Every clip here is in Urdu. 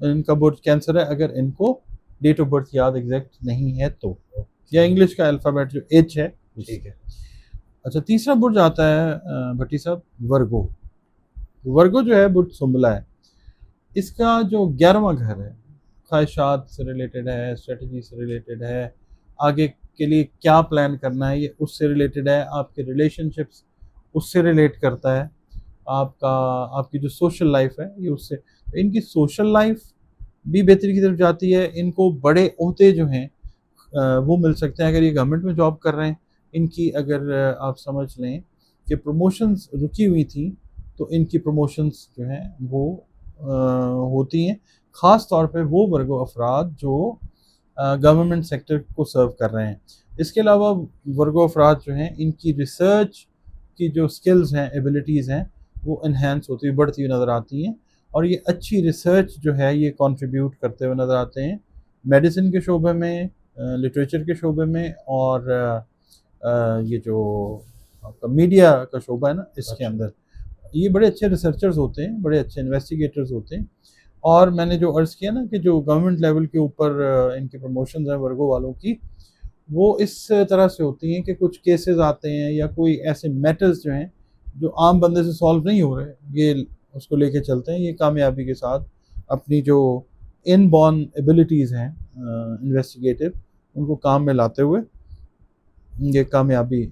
ان کا برج کینسر ہے اگر ان کو ڈیٹ آف برتھ یاد ایگزیکٹ نہیں ہے تو، یا انگلش کا الفابیٹ جو ایچ ہے. ٹھیک ہے. اچھا تیسرا برج آتا ہے بھٹی صاحب ورگو. ورگو جو ہے برج سنبلہ ہے. اس کا جو 11واں گھر ہے خواہشات سے ریلیٹڈ ہے، اسٹریٹجی سے ریلیٹڈ ہے، آگے کے لیے کیا پلان کرنا ہے یہ اس سے ریلیٹڈ ہے، آپ کے ریلیشن شپس اس سے ریلیٹ کرتا ہے، آپ کی جو سوشل لائف ہے یہ اس سے. ان کی سوشل لائف بھی بہتری کی طرف جاتی ہے. ان کو بڑے عہدے جو ہیں وہ مل سکتے ہیں اگر یہ گورنمنٹ میں جاب کر رہے ہیں. ان کی اگر آپ سمجھ لیں کہ پروموشنز رکی ہوئی تھیں تو ان کی پروموشنز جو ہیں وہ ہوتی ہیں، خاص طور پہ وہ ورگو افراد جو گورنمنٹ سیکٹر کو سرو کر رہے ہیں. اس کے علاوہ ورگو افراد جو ہیں ان کی ریسرچ کی جو سکلز ہیں، ایبلٹیز ہیں، وہ انہینس ہوتی ہوئی بڑھتی ہوئی نظر آتی ہیں، اور یہ اچھی ریسرچ جو ہے یہ کنٹریبیوٹ کرتے ہوئے نظر آتے ہیں میڈیسن کے شعبے میں، لٹریچر کے شعبے میں، اور یہ جو آپ کا میڈیا کا شعبہ ہے نا اس کے اندر یہ بڑے اچھے ریسرچرز ہوتے ہیں، بڑے اچھے انویسٹیگیٹرز ہوتے ہیں. اور میں نے جو عرض کیا نا کہ جو گورنمنٹ لیول کے اوپر ان کی پروموشنز ہیں ورگو والوں کی، وہ اس طرح سے ہوتی ہیں کہ کچھ کیسز آتے ہیں یا کوئی ایسے میٹرز جو ہیں جو عام بندے سے سالو نہیں ہو رہے، یہ اس کو لے کے چلتے ہیں. یہ کامیابی کے ساتھ اپنی جو ان بورن ایبلٹیز ہیں انویسٹیگیٹو ان کو کام میں لاتے ہوئے یہ کامیابی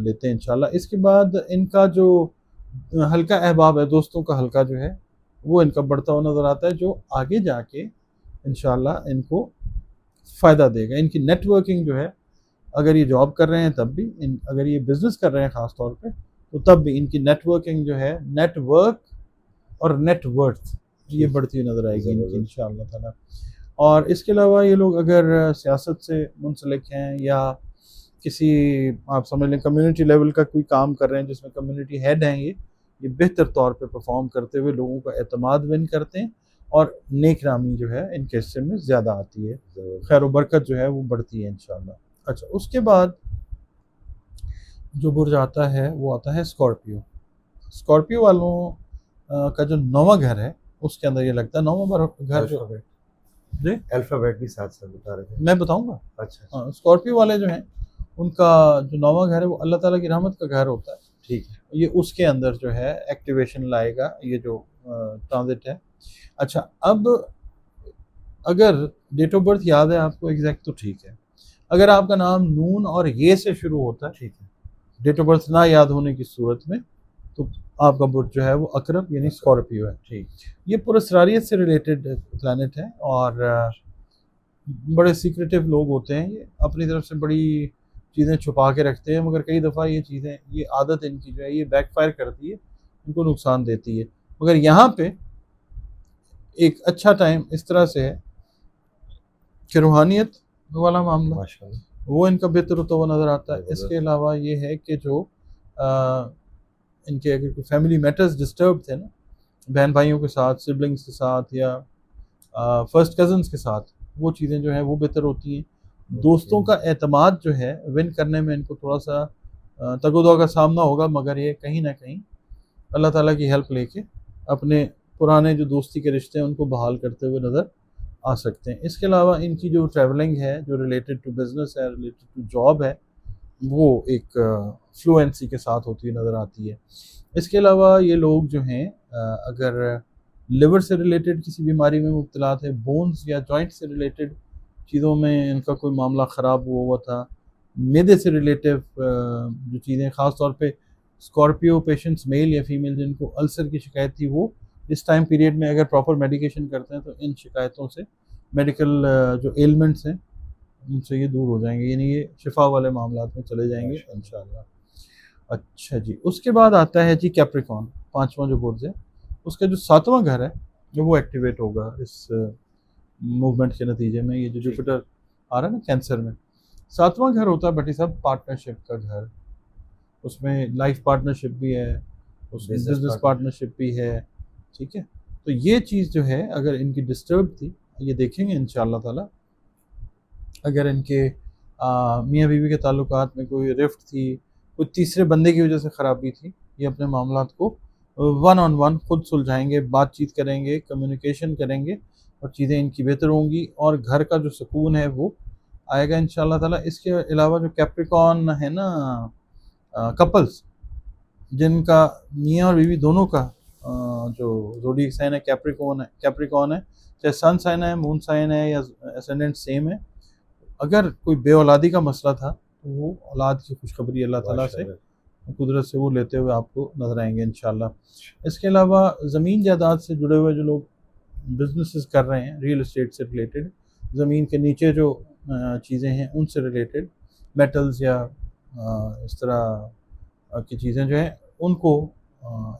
لیتے ہیں انشاءاللہ. اس کے بعد ان کا جو حلقہ احباب ہے، دوستوں کا حلقہ جو ہے وہ ان کا بڑھتا ہوا نظر آتا ہے، جو آگے جا کے انشاءاللہ ان کو فائدہ دے گا. ان کی نیٹ ورکنگ جو ہے اگر یہ جاب کر رہے ہیں تب بھی، اگر یہ بزنس کر رہے ہیں خاص طور پہ تو تب بھی ان کی نیٹ ورکنگ جو ہے، نیٹ ورک اور نیٹ ورتھ یہ بڑھتی ہوئی نظر آئے گی ان کی انشاءاللہ تعالیٰ. اور اس کے علاوہ یہ لوگ اگر سیاست سے منسلک ہیں یا کسی آپ سمجھ لیں کمیونٹی لیول کا کوئی کام کر رہے ہیں جس میں کمیونٹی ہیڈ ہیں، یہ بہتر طور پہ پرفارم کرتے ہوئے لوگوں کا اعتماد ون کرتے ہیں اور نیک نامی جو ہے ان کے حصے میں زیادہ آتی ہے، خیر و برکت جو ہے وہ بڑھتی ہے انشاءاللہ. اچھا اس کے بعد جو برج آتا ہے وہ آتا ہے اسکارپیو. اسکارپیو والوں کا جو 9واں گھر ہے اس کے اندر یہ لگتا ہے 9واں گھر جو جی الفابیٹ بھی ساتھ ساتھ بتا رہے تھے. میں بتاؤں گا. اچھا اسکارپیو والے جو ہیں ان کا جو 9واں گھر ہے وہ اللہ تعالیٰ کی رحمت کا گھر ہوتا ہے. ٹھیک ہے. یہ اس کے اندر جو ہے ایکٹیویشن لائے گا یہ جو ٹرانزٹ ہے. اچھا اب اگر ڈیٹ آف برتھ یاد ہے آپ کو ایگزیکٹ تو ٹھیک ہے. اگر آپ کا نام نون اور یہ سے شروع ہوتا ہے، ٹھیک ہے، ڈیٹ آف برتھ نہ یاد ہونے کی صورت میں، تو آپ کا برج جو ہے وہ اقرب یعنی اسکارپیو ہے. ٹھیک. یہ پراسراریت سے ریلیٹڈ پلانٹ ہے اور بڑے سیکریٹو لوگ ہوتے ہیں، یہ اپنی طرف سے بڑی چیزیں چھپا کے رکھتے ہیں، مگر کئی دفعہ یہ چیزیں، یہ عادت ان کی جو ہے یہ بیک فائر کرتی ہے، ان کو نقصان دیتی ہے. مگر یہاں پہ ایک اچھا ٹائم اس طرح سے ہے کہ روحانیت والا معاملہ ماشاءاللہ وہ ان کا بہتر ہوتا ہوا نظر آتا ہے. اس کے علاوہ یہ ہے کہ جو ان کے اگر کوئی فیملی میٹرز ڈسٹرب تھے نا، بہن بھائیوں کے ساتھ، سبلنگس کے ساتھ یا فرسٹ کزنس کے ساتھ، وہ چیزیں جو ہیں وہ بہتر ہوتی ہیں. دوستوں کا اعتماد جو ہے ون کرنے میں ان کو تھوڑا سا تگ و دو کا سامنا ہوگا، مگر یہ کہیں نہ کہیں اللہ تعالیٰ کی ہیلپ لے کے اپنے پرانے جو دوستی کے رشتے ہیں ان کو بحال کرتے ہوئے نظر آ سکتے ہیں. اس کے علاوہ ان کی جو ٹریولنگ ہے، جو ریلیٹڈ ٹو بزنس ہے، ریلیٹڈ ٹو جاب ہے، وہ ایک فلوئنسی کے ساتھ ہوتی ہوئی نظر آتی ہے. اس کے علاوہ یہ لوگ جو ہیں اگر لیور سے ریلیٹڈ کسی بیماری میں مبتلا تھے، بونز یا جوائنٹ سے ریلیٹڈ چیزوں میں ان کا کوئی معاملہ خراب ہوا تھا، میدے سے ریلیٹیو جو چیزیں، خاص طور پہ اسکارپیو پیشنٹس میل یا فیمیل جن کو السر کی شکایت تھی، وہ اس ٹائم پیریڈ میں اگر پراپر میڈیکیشن کرتے ہیں تو ان شکایتوں سے، میڈیکل جو ایلمنٹس ہیں ان سے یہ دور ہو جائیں گے، یعنی یہ شفا والے معاملات میں چلے جائیں گے انشاءاللہ. اچھا جی اس کے بعد آتا ہے جی کیپریکون، 5واں جو برج ہے اس کا جو 7واں گھر ہے وہ ایکٹیویٹ ہوگا اس موومنٹ کے نتیجے میں. یہ جو جوپیٹر آ رہا ہے نا کینسر میں، 7واں گھر ہوتا ہے بٹی صاحب پارٹنرشپ کا گھر. اس میں لائف پارٹنرشپ بھی ہے، اس میں بزنس پارٹنرشپ بھی ہے. ٹھیک ہے، تو یہ چیز جو ہے اگر ان کی ڈسٹرب تھی، یہ دیکھیں گے انشاءاللہ تعالی. اگر ان کے میاں بیوی کے تعلقات میں کوئی رفٹ تھی، کوئی تیسرے بندے کی وجہ سے خرابی تھی، یہ اپنے معاملات کو ون آن ون خود سلجھائیں گے، بات چیت کریں گے، کمیونیکیشن کریں گے، اور چیزیں ان کی بہتر ہوں گی اور گھر کا جو سکون ہے وہ آئے گا انشاءاللہ تعالیٰ۔ اس کے علاوہ جو کیپریکون ہے نا کپلز جن کا میاں اور بیوی دونوں کا جو زوڈیک سائن ہے کیپریکون ہے، چاہے سن سائن ہے، مون سائن ہے یا اسینڈنٹ سیم ہے، اگر کوئی بے اولادی کا مسئلہ تھا تو وہ اولاد کی خوشخبری اللہ تعالیٰ سے قدرت سے وہ لیتے ہوئے آپ کو نظر آئیں گے انشاءاللہ۔ اس کے علاوہ زمین جائیداد سے جڑے ہوئے جو لوگ بزنسز کر رہے ہیں ریئل اسٹیٹ سے ریلیٹڈ، زمین کے نیچے جو چیزیں ہیں ان سے ریلیٹڈ، میٹلز یا اس طرح کی چیزیں جو ہیں ان کو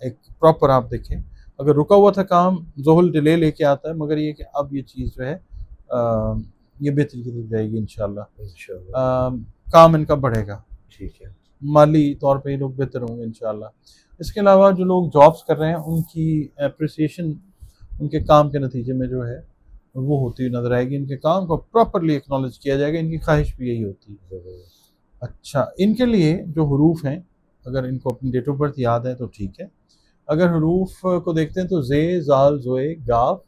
ایک پراپر آپ دیکھیں۔ اگر رکا ہوا تھا کام ذہل ڈیلے لے کے آتا ہے، مگر یہ کہ اب یہ چیز جو ہے یہ بہتری کی طرف جائے گی انشاءاللہ، کام ان کا بڑھے گا، ٹھیک ہے، مالی طور پہ یہ لوگ بہتر ہوں گے انشاءاللہ۔ اس کے علاوہ جو لوگ جابس کر رہے ہیں ان کی اپریسیشن ان کے کام کے نتیجے میں جو ہے وہ ہوتی ہوئی نظر آئے گی، ان کے کام کو پراپرلی اکنالج کیا جائے گا، ان کی خواہش بھی یہی ہوتی ہے۔ اچھا، ان کے لیے جو حروف ہیں اگر ان کو اپنی ڈیٹ آف برتھ یاد ہے تو ٹھیک ہے، اگر حروف کو دیکھتے ہیں تو زے، زال، زوئے، گاف،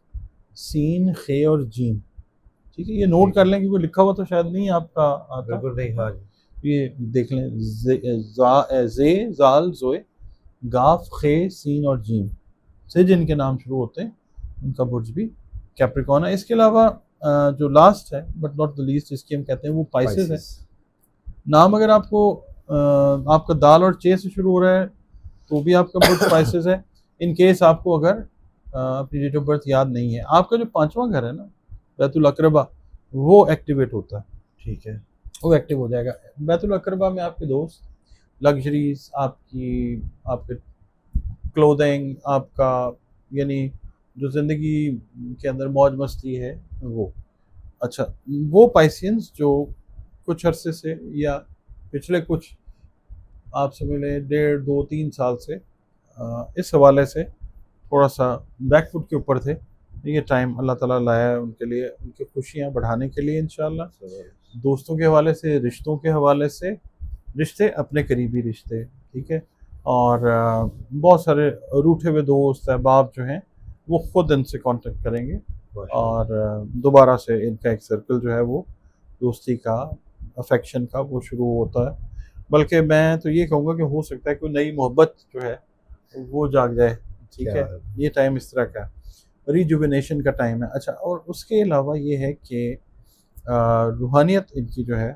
سین، خے اور جیم، ٹھیک ہے، یہ نوٹ کر لیں کیونکہ لکھا ہوا تو شاید نہیں آپ کا آتا، بالکل نہیں، ہاں جی، یہ دیکھ لیں، زے، زال، زوئے، گاف، خے، سین اور جیم سے جن کے نام شروع ہوتے ہیں ان کا برج بھی کیپریکون ہے۔ اس کے علاوہ جو لاسٹ ہے بٹ ناٹ دا لیسٹ جس کی ہم کہتے ہیں وہ پائسز ہے۔ نام اگر آپ کو آپ کا دال اور چے سے شروع ہو رہا ہے تو بھی آپ کا برج پائسز ہے۔ ان کیس آپ کو اگر اپنی ڈیٹ آف برتھ یاد نہیں ہے، آپ کا جو 5واں گھر ہے نا بیت الاقربہ وہ ایکٹیویٹ ہوتا ہے، ٹھیک ہے، وہ ایکٹیو ہو جائے گا۔ بیت الاقربہ میں آپ کے دوست، لگژریز، آپ کے کلودنگ، آپ کا یعنی جو زندگی کے اندر موج مستی ہے وہ، اچھا وہ پائسینز جو کچھ عرصے سے یا پچھلے کچھ آپ سے ملے 1.5، 2، 3 سال سے اس حوالے سے تھوڑا سا بیک فٹ کے اوپر تھے، یہ ٹائم اللہ تعالیٰ لایا ہے ان کے لیے، ان کی خوشیاں بڑھانے کے لیے انشاءاللہ، دوستوں کے حوالے سے، رشتوں کے حوالے سے، رشتے اپنے قریبی رشتے، ٹھیک ہے، اور بہت سارے روٹھے ہوئے دوست احباب جو ہیں وہ خود ان سے کانٹیکٹ کریں گے اور دوبارہ سے ان کا ایک سرکل جو ہے وہ دوستی کا، افیکشن کا وہ شروع ہوتا ہے۔ بلکہ میں تو یہ کہوں گا کہ ہو سکتا ہے کوئی نئی محبت جو ہے وہ جاگ جائے، ٹھیک ہے، یہ ٹائم اس طرح کا ریجوینیشن کا ٹائم ہے۔ اچھا، اور اس کے علاوہ یہ ہے کہ روحانیت ان کی جو ہے،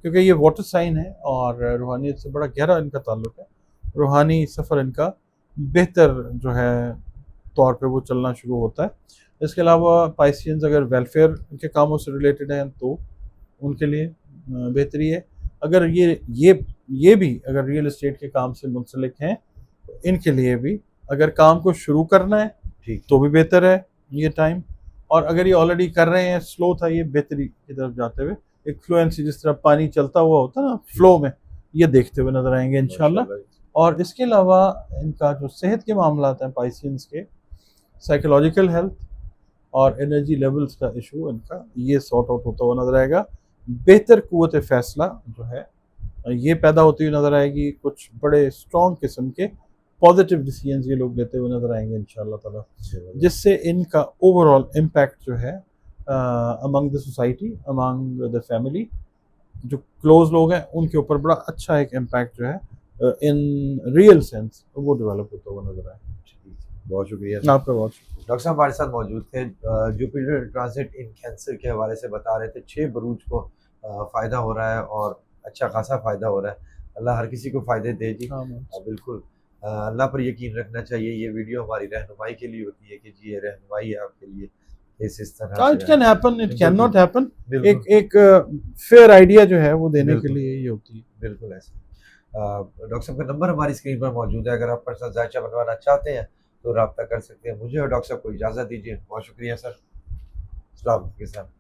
کیونکہ یہ واٹر سائن ہے اور روحانیت سے بڑا گہرا ان کا تعلق ہے، روحانی سفر ان کا بہتر جو ہے طور پہ وہ چلنا شروع ہوتا ہے۔ اس کے علاوہ پائسینز اگر ویلفیئر کے کاموں سے ریلیٹڈ ہیں تو ان کے لیے بہتری ہے، اگر یہ بھی اگر ریئل اسٹیٹ کے کام سے منسلک ہیں تو ان کے لیے بھی اگر کام کو شروع کرنا ہے تو بھی بہتر ہے یہ ٹائم، اور اگر یہ آلریڈی کر رہے ہیں، سلو تھا، یہ بہتری کی طرف جاتے ہوئے ایک فلوئنسی جس طرح پانی چلتا ہوا ہوتا ہے نا فلو میں، یہ دیکھتے ہوئے نظر آئیں گے انشاءاللہ۔ اور اس کے علاوہ ان کا جو صحت کے معاملات ہیں پائسینز کے، سائیکولوجیکل ہیلتھ اور انرجی لیولز کا ایشو ان کا یہ سارٹ آؤٹ ہوتا ہوا نظر آئے گا، بہتر قوت فیصلہ جو ہے یہ پیدا ہوتی ہوئی نظر آئے گی، کچھ بڑے اسٹرانگ قسم کے پازیٹیو ڈیسیژنز یہ لوگ لیتے ہوئے نظر آئیں گے انشاءاللہ تعالیٰ، جس سے ان کا اوور آل امپیکٹ جو ہے among the society, among the family, جو کلوز لوگ ہیں ان کے اوپر بڑا اچھا ایک امپیکٹ جو ہے ان ریئل سینس وہ ڈیولپ ہوتا ہوا نظر آئے۔ بہت شکریہ آپ کا بہت شکریہ۔ ڈاکٹر صاحب ہمارے ساتھ موجود تھے، جوپیٹر ٹرانزٹ ان کینسر کے حوالے سے بتا رہے تھے 6 بروج کو فائدہ ہو رہا ہے اور اچھا خاصا فائدہ ہو رہا ہے، اللہ ہر کسی کو فائدے دے جی، بالکل اللہ پر یقین رکھنا چاہیے، یہ ویڈیو ہماری رہنمائی کے لیے ہوتی ہے کہ جی یہ رہنمائی ہے آپ کے لیے، اس طرح it can happen, it can not happen, ایک فیئر آئیڈیا جو ہے وہ دینے کے لیے یہ ہوتی ہے، بالکل ایسے۔ ڈاکٹر صاحب کا نمبر ہماری اسکرین پر موجود ہے، اگر آپ پرسنل ذائچہ بنوانا چاہتے ہیں تو رابطہ کر سکتے ہیں، مجھے اور ڈاکٹر صاحب کو اجازت دیجیے، بہت شکریہ سر، السلام علیکم۔